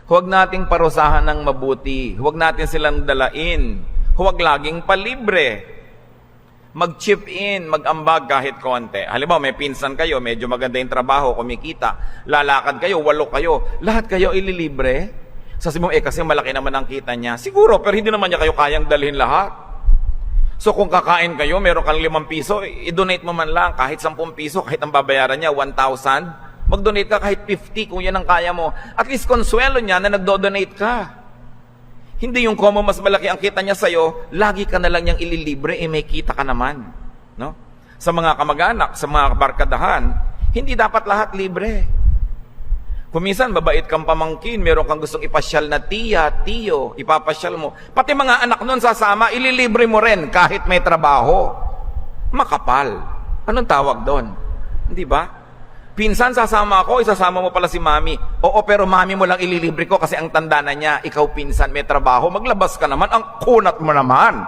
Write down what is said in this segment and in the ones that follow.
Huwag nating parusahan ng mabuti. Huwag natin silang dalain. Huwag laging palibre. Mag-chip in, mag-ambag kahit konti. Halimbawa, may pinsan kayo, medyo maganda yung trabaho, kumikita. Lalakad kayo, 8 kayo. Lahat kayo ililibre. Sabi mo, kasi malaki naman ang kita niya. Siguro, pero hindi naman niya kayo kayang dalhin lahat. So kung kakain kayo, meron kang 5 piso, i-donate mo man lang kahit 10 piso, kahit ang babayaran niya, 1,000. Mag-donate ka kahit 50 kung yan ang kaya mo. At least konsuelo niya na nagdo-donate ka. Hindi yung komo mas malaki ang kita niya sa'yo, lagi ka na lang niyang ililibre, may kita ka naman. No? Sa mga kamag-anak, sa mga barkadahan, hindi dapat lahat libre. Kung minsan, mabait kang pamangkin, meron kang gustong ipasyal na tiya, tiyo, ipapasyal mo. Pati mga anak nun sasama, ililibre mo rin kahit may trabaho. Makapal. Anong tawag doon? Hindi ba? Pinsan, sasama ako, isasama mo pala si mami. Oo, pero mami mo lang ililibre ko kasi ang tanda na niya, ikaw pinsan, may trabaho, maglabas ka naman, ang kunat mo naman.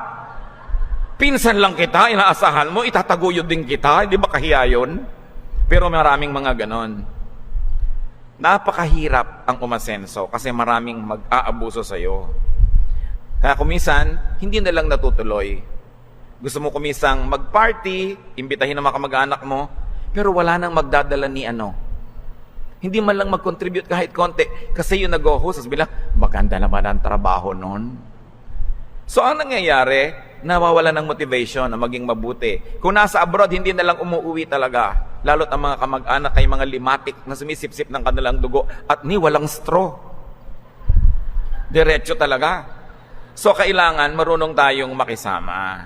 Pinsan lang kita, inaasahan mo, itataguyod din kita, hindi ba kahiya yun? Pero maraming mga ganon. Napakahirap ang umasenso kasi maraming mag-aabuso sa'yo. Kaya kuminsan, hindi na lang natutuloy. Gusto mo kumisang mag-party, imbitahin ang mga kamag-anak mo, pero wala nang magdadala ni ano. Hindi man lang mag-contribute kahit konti. Kasi yung nag-host, sabi lang, maganda naman ang trabaho nun. So ang nangyayari, nawawala ng motivation na maging mabuti. Kung nasa abroad, hindi na lang umuwi talaga. Lalo't ang mga kamag-anak ay mga limatik na sumisipsip ng kanilang dugo at ni walang straw. Diretso talaga. So kailangan marunong tayong makisama.